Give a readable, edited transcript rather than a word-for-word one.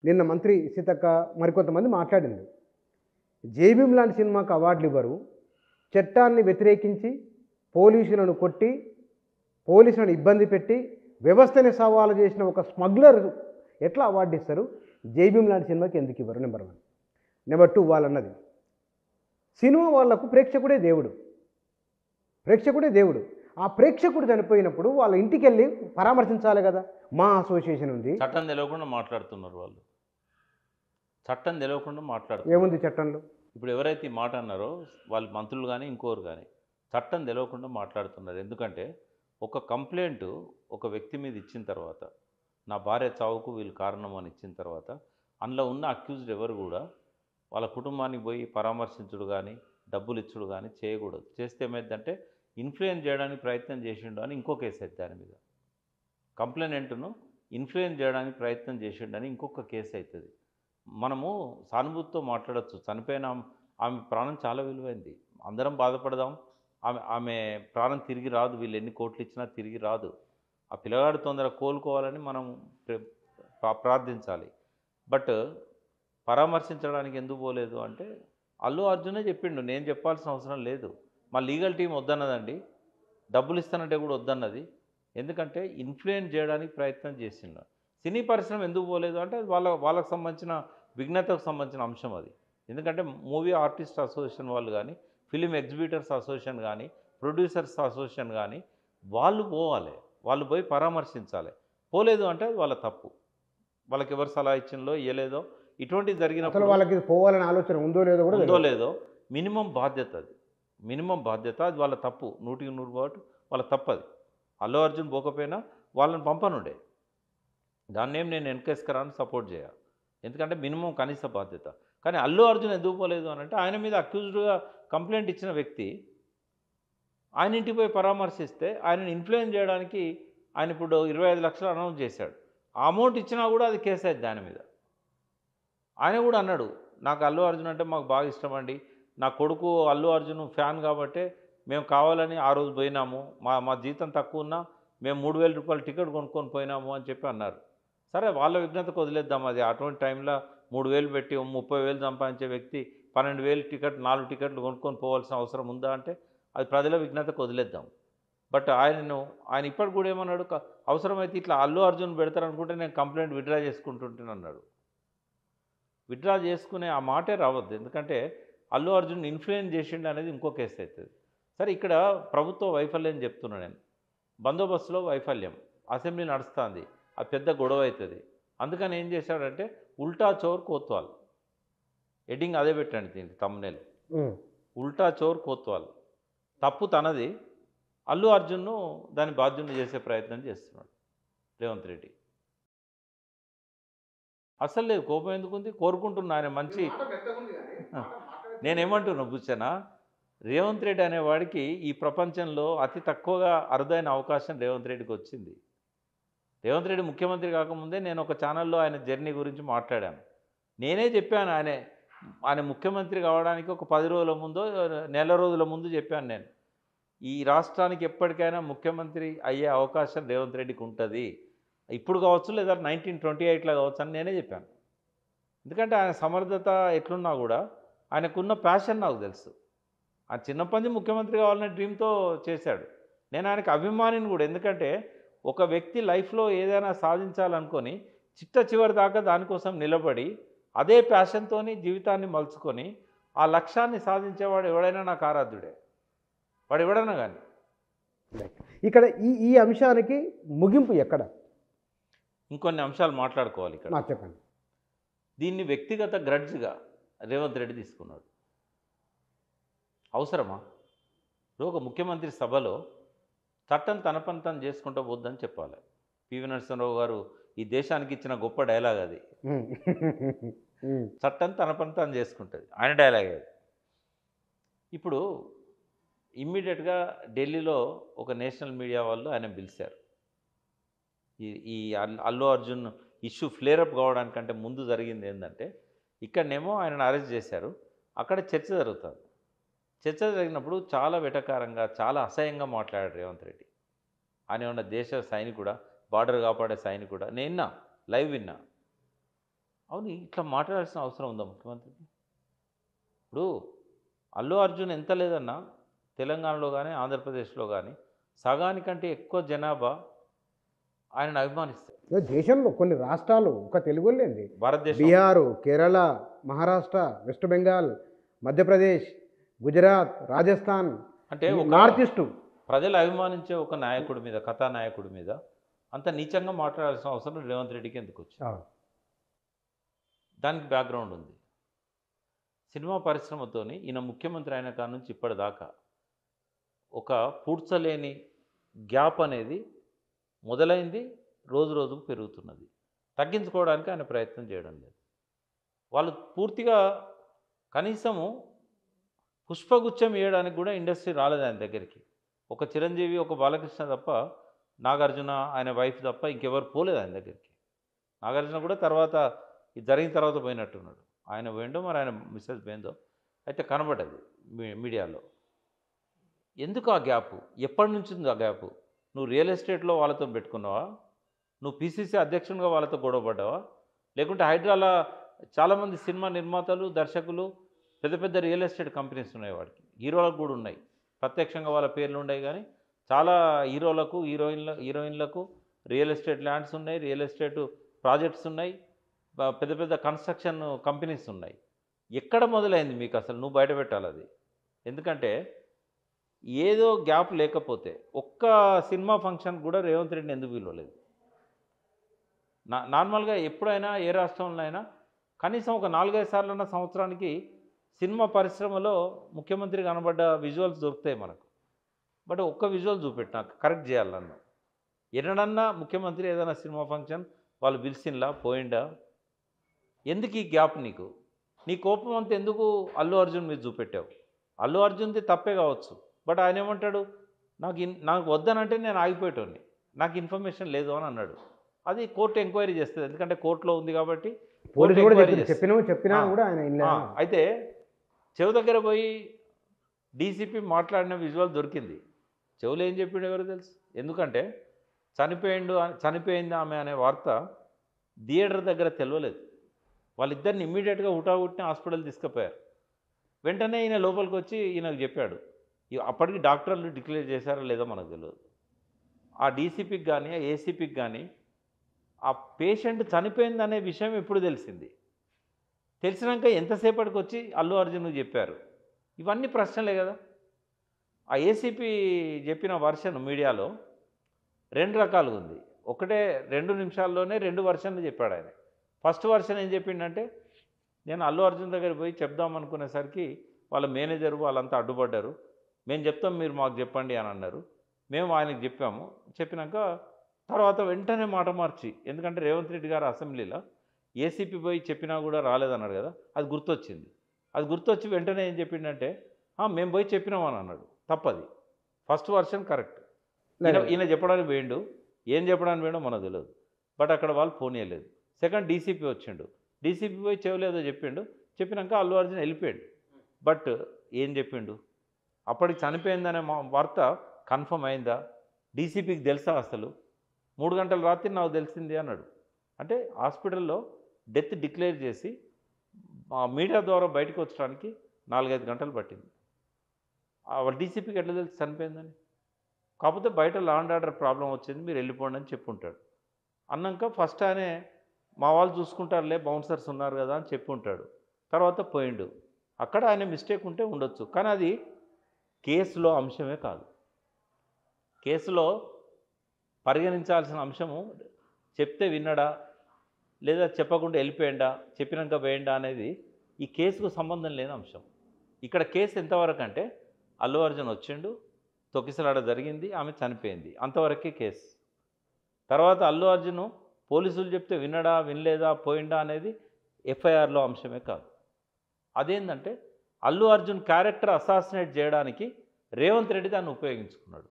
నిన్న మంత్రి సీతక్క మరికొంతమంది మాట్లాడింది. 'జైభీం' లాంటి సినిమాకు అవార్డులు ఇవ్వరు. చట్టాన్ని వ్యతిరేకించి, పోలీసులను కొట్టి, పోలీసులను ఇబ్బంది పెట్టి, వ్యవస్థని సవాలు చేసిన ఒక స్మగ్లర్ ఎట్లా అవార్డు ఇస్తారు? 'జైభీం' లాంటి సినిమాకి ఎందుకు ఇవ్వరు? నెంబర్ 1. నెంబర్ 2 వాళ్ళన్నది. సినిమా వాళ్ళకు ప్రేక్షకుడే దేవుడు. ప్రేక్షకుడే దేవుడు. ఆ ప్రేక్షకుడు చనిపోయినప్పుడు వాళ్ళ ఇంటికెళ్ళి పరామర్శించాలి కదా! మా అసోసియేషన్ ఉంది. చట్టం తెలవకుండా మాట్లాడుతున్నారు వాళ్ళు. చట్టం తెలవకుండా మాట్లాడుతున్నారు. ఏముంది చట్టంలో? ఇప్పుడు ఎవరైతే ఈ మాట అన్నారో వాళ్ళు మంత్రులు కానీ ఇంకోరు కానీ చట్టం తెలవకుండా మాట్లాడుతున్నారు. ఎందుకంటే ఒక కంప్లైంట్ ఒక వ్యక్తి మీద ఇచ్చిన తర్వాత, నా భార్య చావుకు వీళ్ళు కారణం అని ఇచ్చిన తర్వాత, అందులో ఉన్న అక్యూజ్డ్ ఎవరు కూడా వాళ్ళ కుటుంబానికి పోయి పరామర్శించుడు కానీ డబ్బులు ఇచ్చుడు కానీ చేయకూడదు. చేస్తే ఏమైందంటే ఇన్ఫ్లుయెన్స్ చేయడానికి ప్రయత్నం చేసిండు అని ఇంకో కేసు అయితే దాని మీద కంప్లైంట్ను ఇన్ఫ్లుయెన్స్ చేయడానికి ప్రయత్నం చేసిండని ఇంకొక కేసు అవుతుంది. మనము సానుభూతితో మాట్లాడచ్చు. చనిపోయిన ఆమె ప్రాణం చాలా విలువైంది. అందరం బాధపడదాం. ఆమె ప్రాణం తిరిగి రాదు. వీళ్ళు ఎన్ని కోట్లు ఇచ్చినా తిరిగి రాదు. ఆ పిల్లగాడు తొందరగా కోలుకోవాలని మనం ప్రార్థించాలి. బట్ పరామర్శించడానికి ఎందుకు పోలేదు అంటే అల్లు అర్జునే చెప్పిండు, నేను చెప్పాల్సిన అవసరం లేదు. మా లీగల్ టీం వద్దన్నదండి, డబ్బులు ఇస్తానంటే కూడా వద్దన్నది. ఎందుకంటే ఇన్ఫ్లుయెన్స్ చేయడానికి ప్రయత్నం చేసిండు. సినీ పరిశ్రమ ఎందుకు పోలేదు అంటే వాళ్ళకు సంబంధించిన విఘ్నతకు సంబంధించిన అంశం అది. ఎందుకంటే మూవీ ఆర్టిస్ట్ అసోసియేషన్ వాళ్ళు కానీ, ఫిలిం ఎగ్జిబిటర్స్ అసోసియేషన్ కానీ, ప్రొడ్యూసర్స్ అసోసియేషన్ కానీ వాళ్ళు పోవాలి. వాళ్ళు పోయి పరామర్శించాలి. పోలేదు అంటే అది వాళ్ళ తప్పు. వాళ్ళకి ఎవరు సలహా ఇచ్చిందో ఇవ్వలేదో ఇటువంటివి జరిగినప్పుడు వాళ్ళకి పోవాలని ఆలోచన ఉందో లేదో మినిమం బాధ్యత అది. మినిమం బాధ్యత అది వాళ్ళ తప్పు. 100కి 100% వాళ్ళ తప్పది. అల్లు అర్జున్ పోకపోయినా వాళ్ళని పంపనుండే. దాన్నేం నేను వెనకేసుకురాని సపోర్ట్ చేయాలి. ఎందుకంటే మినిమం కనీస బాధ్యత. కానీ అల్లు అర్జున్ ఎందుకు పోలేదు అని అంటే ఆయన మీద అక్యూజ్డ్గా కంప్లైంట్ ఇచ్చిన వ్యక్తి ఆయన ఇంటికి పోయి పరామర్శిస్తే ఆయనను ఇన్ఫ్లుయెన్స్ చేయడానికి ఆయన ఇప్పుడు 25 లక్షలు అనౌన్స్ చేశాడు. ఆ అమౌంట్ ఇచ్చినా కూడా అది కేసు అయింది దాని మీద. ఆయన కూడా అన్నాడు, నాకు అల్లు అర్జున్ అంటే మాకు బాగా ఇష్టం అండి, నా కొడుకు అల్లు అర్జున్ ఫ్యాన్ కాబట్టే మేము కావాలని ఆ రోజు పోయినాము, మా జీతం తక్కువ ఉన్నా మేము 3,000 రూపాయలు టికెట్ కొనుక్కొని పోయినాము అని చెప్పి అన్నారు. సరే వాళ్ళ విఘ్నతకు వదిలేద్దాం. అది అటువంటి టైంలో 3,000 పెట్టి 30,000 సంపాదించే వ్యక్తి 12,000 టికెట్ 4 టికెట్లు కొనుక్కొని పోవాల్సిన అవసరం ఉందా అంటే అది ప్రజల విఘ్నతకు వదిలేద్దాం. బట్ ఆయన ఇప్పటికి కూడా ఏమన్నాడు, అవసరమైతే ఇట్లా అల్లు అర్జున్ పెడతారనుకుంటే నేను కంప్లైంట్ విత్డ్రా చేసుకుంటుంటాను అన్నాడు. విత్డ్రా చేసుకునే ఆ మాటే రావద్దు. ఎందుకంటే అల్లు అర్జున్ ఇన్ఫ్లుయెన్స్ చేసిండు అనేది ఇంకో కేసు అవుతుంది. సరే ఇక్కడ ప్రభుత్వ వైఫల్యం చెప్తున్నా నేను. బందోబస్తులో వైఫల్యం, అసెంబ్లీ నడుస్తుంది, అది పెద్ద గొడవ అవుతుంది. అందుకని ఏం చేశాడంటే ఉల్టా చోర్ కోత్వాల్, హెడ్డింగ్ అదే పెట్టండి దీనికి తమ్మునేల్, ఉల్టా చోర్ కోత్వాల్. తప్పు తనది, అల్లు అర్జున్ను దాని బాధ్యుని చేసే ప్రయత్నం చేస్తున్నాడు రేవంత్ రెడ్డి. అసలు లేదు, కోపం ఎందుకుంది, కోరుకుంటున్నా ఆయన మంచి. నేనేమంటున్నా బుచ్చనా, రేవంత్ రెడ్డి అనేవాడికి ఈ ప్రపంచంలో అతి తక్కువగా అరుదైన అవకాశం రేవంత్ రెడ్డికి వచ్చింది. రేవంత్ రెడ్డి ముఖ్యమంత్రి కాకముందే నేను ఒక ఛానల్లో ఆయన జర్నీ గురించి మాట్లాడాను. నేనే చెప్పాను, ఆయన ముఖ్యమంత్రి కావడానికి ఒక 10 రోజుల ముందో నెల రోజుల ముందు చెప్పాను నేను, ఈ రాష్ట్రానికి ఎప్పటికైనా ముఖ్యమంత్రి అయ్యే అవకాశం రేవంత్ రెడ్డికి ఉంటుంది, ఇప్పుడు కావచ్చు లేదా 1928లో కావచ్చు అని నేనే చెప్పాను. ఎందుకంటే ఆయన సమర్థత ఎట్లున్నా కూడా ఆయనకున్న ప్యాషన్ నాకు తెలుసు. ఆయన చిన్నప్పటి నుంచి ముఖ్యమంత్రి కావాలనే డ్రీమ్తో చేశాడు. నేను ఆయనకు అభిమానిని కూడా. ఎందుకంటే ఒక వ్యక్తి లైఫ్లో ఏదైనా సాధించాలనుకొని చివరి దాకా దానికోసం నిలబడి అదే ప్యాషన్తో జీవితాన్ని మలుచుకొని ఆ లక్ష్యాన్ని సాధించేవాడు ఎవడైనా నాకు ఆరాధ్యుడే, వాడు ఎవడైనా కానీ. ఇక్కడ ఈ అంశానికి ముగింపు ఎక్కడ? ఇంకొన్ని అంశాలు మాట్లాడుకోవాలి ఇక్కడ. చెప్పండి. దీన్ని వ్యక్తిగత గ్రడ్జ్గా రేవంత్ రెడ్డి తీసుకున్నాడు. అవసరమా? ఒక ముఖ్యమంత్రి సభలో చట్టం తన పని తను చేసుకుంటూ పోద్దని చెప్పాలి. పివి నరసింహారావు గారు ఈ దేశానికి ఇచ్చిన గొప్ప డైలాగ్ అది. చట్టం తన పని తను చేసుకుంటుంది, ఆయన డైలాగ్ అది. ఇప్పుడు ఇమ్మీడియట్గా ఢిల్లీలో ఒక నేషనల్ మీడియా వాళ్ళు ఆయన పిలిచారు. ఈ అల్లు అర్జున్ ఇష్యూ ఫ్లేరప్ కావడానికంటే ముందు జరిగింది ఏంటంటే, ఇక్కడనేమో ఆయనను అరెస్ట్ చేశారు, అక్కడ చర్చ జరుగుతుంది. చర్చ జరిగినప్పుడు చాలా వెటకారంగా చాలా అసహ్యంగా మాట్లాడాడు రేవంత్ రెడ్డి. ఆయన ఏమన్నా దేశ సైనికుడా, బార్డర్ కాపాడే సైనికుడా? నేను లైవ్ విన్నా. అవును, ఇట్లా మాట్లాడాల్సిన అవసరం ఉందా ముఖ్యమంత్రికి? ఇప్పుడు అల్లు అర్జున్ ఎంత లేదన్నా తెలంగాణలో కానీ ఆంధ్రప్రదేశ్లో కానీ సగానికంటే ఎక్కువ జనాభా ఆయనను అభిమానిస్తారు. ఇక దేశంలో కొన్ని రాష్ట్రాలు ఒక తెలుగులేండి, భారతదేశం బీహారు, కేరళ, మహారాష్ట్ర, వెస్ట్ బెంగాల్, మధ్యప్రదేశ్, గుజరాత్, రాజస్థాన్, అంటే ఒక నార్త్ ఈస్ట్. ప్రజలు అభిమానించే ఒక నాయకుడి మీద, కథానాయకుడి మీద అంత నీచంగా మాట్లాడాల్సిన అవసరం రేవంత్ రెడ్డికి ఎందుకు వచ్చింది? దానికి బ్యాక్గ్రౌండ్ ఉంది. సినిమా పరిశ్రమతోని ఈయన ముఖ్యమంత్రి అయిన కాడ నుంచి ఇప్పటిదాకా ఒక పూడ్చలేని గ్యాప్ అనేది మొదలైంది, రోజు రోజుకు పెరుగుతున్నది. తగ్గించుకోవడానికి ఆయన ప్రయత్నం చేయడం లేదు. వాళ్ళు పూర్తిగా కనీసము పుష్పగుచ్చం ఇవ్వడానికి కూడా ఇండస్ట్రీ రాలేదు ఆయన దగ్గరికి. ఒక చిరంజీవి, ఒక బాలకృష్ణ తప్ప, నాగార్జున ఆయన వైఫ్ తప్ప ఇంకెవరు పోలేదు ఆయన దగ్గరికి. నాగార్జున కూడా తర్వాత ఇది జరిగిన తర్వాత పోయినట్టున్నాడు. ఆయన పోయిండో మరి ఆయన మిస్సెస్ పోయిందో అయితే కనబడ్డది మీడియాలో. ఎందుకు ఆ గ్యాపు? ఎప్పటి నుంచి ఉంది ఆ గ్యాపు? నువ్వు రియల్ ఎస్టేట్లో వాళ్ళతో పెట్టుకున్నావా? నువ్వు పీసీసీ అధ్యక్షునిగా వాళ్ళతో గొడవపడ్డావా? లేకుంటే హైడ్రాలో చాలామంది సినిమా నిర్మాతలు, దర్శకులు, పెద్ద పెద్ద రియల్ ఎస్టేట్ కంపెనీస్ ఉన్నాయి వాడికి. హీరోలకు కూడా ఉన్నాయి, ప్రత్యక్షంగా వాళ్ళ పేర్లు ఉన్నాయి. కానీ చాలా హీరోలకు, హీరోయిన్లకు రియల్ ఎస్టేట్ ల్యాండ్స్ ఉన్నాయి, రియల్ ఎస్టేట్ ప్రాజెక్ట్స్ ఉన్నాయి, పెద్ద పెద్ద కన్స్ట్రక్షన్ కంపెనీస్ ఉన్నాయి. ఎక్కడ మొదలైంది మీకు అసలు? నువ్వు బయట పెట్టాలి అది. ఎందుకంటే ఏదో గ్యాప్ లేకపోతే ఒక్క సినిమా ఫంక్షన్ కూడా రేవంత్ రెడ్డిని ఎందుకు పిలవలేదు? నార్మల్గా ఎప్పుడైనా ఏ రాష్ట్రంలో అయినా కనీసం ఒక 4-5 సార్లన్నా సంవత్సరానికి సినిమా పరిశ్రమలో ముఖ్యమంత్రి కనబడ్డ విజువల్స్ దొరుకుతాయి మనకు. బట్ ఒక్క విజువల్ చూపెట్టినా కరెక్ట్ చేయాలి నన్ను. ఎన్నడన్నా ముఖ్యమంత్రి ఏదైనా సినిమా ఫంక్షన్ వాళ్ళు పిలిచిన్లా పోయిండా? ఎందుకు ఈ గ్యాప్ నీకు? నీ కోపం అంతా ఎందుకు అల్లు అర్జున్ మీద చూపెట్టావు? అల్లు అర్జున్ది తప్పే కావచ్చు, బట్ ఆయన ఏమంటాడు, నాకు వద్దనంటే నేను ఆగిపోయేటోని, నాకు ఇన్ఫర్మేషన్ లేదు అని అన్నాడు. అది కోర్టు ఎంక్వైరీ చేస్తుంది, ఎందుకంటే కోర్టులో ఉంది కాబట్టి పోలీసు కూడా చెప్పినా కూడా ఆయన అయితే చెవు దగ్గర పోయి డీసీపీ మాట్లాడిన విజువల్ దొరికింది. చెవులు ఏం చెప్పిండు ఎవరు తెలుసు? ఎందుకంటే చనిపోయింది ఆమె అనే వార్త థియేటర్ దగ్గర తెలియలేదు. వాళ్ళిద్దరిని ఇమ్మీడియట్గా హుటాహుటిని హాస్పిటల్ తీసుకుపోయారు. వెంటనే ఈయన లోపలికి వచ్చి ఈయనకు చెప్పాడు. అప్పటికి డాక్టర్లు డిక్లేర్ చేశారో లేదో మనకు తెలియదు. ఆ డీసీపీకి కానీ ఆ ఏసీపీకి కానీ ఆ పేషెంట్ చనిపోయిందనే విషయం ఎప్పుడు తెలిసింది? తెలిసినాక ఎంతసేపటికి వచ్చి అల్లు అర్జున్కు చెప్పారు? ఇవన్నీ ప్రశ్నలే కదా. ఆ ఏసీపీ చెప్పిన వర్షన్ మీడియాలో 2 రకాలుగా ఉంది. ఒకటే 2 నిమిషాల్లోనే 2 వర్షన్లు చెప్పాడు ఆయన. ఫస్ట్ వర్షన్ ఏం చెప్పిండంటే, నేను అల్లు అర్జున్ దగ్గర పోయి చెప్దాం అనుకునేసరికి వాళ్ళ మేనేజరు వాళ్ళంతా అడ్డుపడ్డారు. మేము చెప్తాం, మీరు మాకు చెప్పండి అని అన్నారు. మేము ఆయనకు చెప్పాము. చెప్పినాక తర్వాత వెంటనే మాట మార్చి, ఎందుకంటే రేవంత్ రెడ్డి గారు అసెంబ్లీలో ఏసీపీ పోయి చెప్పినా కూడా రాలేదన్నాడు కదా, అది గుర్తొచ్చింది. అది గుర్తొచ్చి వెంటనే ఏం చెప్పిండంటే, మేము పోయి చెప్పినామని అన్నాడు. తప్పది. First version correct. ఈయన చెప్పడానికి పోయిండు, ఏం చెప్పడానికి పోయిండో మనకు తెలియదు. బట్ అక్కడ వాళ్ళు పోనీయలేదు. సెకండ్ డీసీపీ వచ్చిండు, డీసీపీ పోయి చెవలేదో చెప్పిండు. చెప్పినాక అల్లు అర్జున్ వెళ్ళిపోయాడు. బట్ ఏం చెప్పిండు? అప్పటికి చనిపోయిందనే వార్త కన్ఫర్మ్ అయిందా? డీసీపీకి తెలుసా అసలు? 3 గంటల రాత్రి నాకు తెలిసింది అన్నాడు. అంటే హాస్పిటల్లో డెత్ డిక్లేర్ చేసి మీడియా ద్వారా బయటకు వచ్చడానికి 4-5 గంటలు పట్టింది. డీసీపీకి ఎట్లా తెలిసి చనిపోయిందని? కాకపోతే బయట లా అండ్ ఆర్డర్ ప్రాబ్లం వచ్చింది, మీరు వెళ్ళిపోండి అని చెప్పుంటాడు. అన్నాక ఫస్ట్ ఆయనే మా వాళ్ళు చూసుకుంటారులే, బౌన్సర్స్ ఉన్నారు కదా అని చెప్పి ఉంటాడు. తర్వాత పోయిండు. అక్కడ ఆయన మిస్టేక్ ఉంటే ఉండొచ్చు, కానీ అది కేసులో అంశమే కాదు. కేసులో పరిగణించాల్సిన అంశము చెప్తే విన్నాడా లేదా చెప్పకుండా వెళ్ళిపోయిందా, చెప్పినాక పోయిందా అనేది ఈ కేసుకు సంబంధం లేని అంశం. ఇక్కడ కేసు ఎంతవరకు అంటే అల్లు అర్జున్ వచ్చిండు, తొక్కిసలాట జరిగింది, ఆమె చనిపోయింది, అంతవరకే కేసు. తర్వాత అల్లు అర్జున్ పోలీసులు చెప్తే వినడా వినలేదా పోయిందా అనేది ఎఫ్ఐఆర్లో అంశమే కాదు. అదేంటంటే అల్లు అర్జున్ క్యారెక్టర్ అసాసినేట్ చేయడానికి రేవంత్ రెడ్డి దాన్ని ఉపయోగించుకున్నాడు.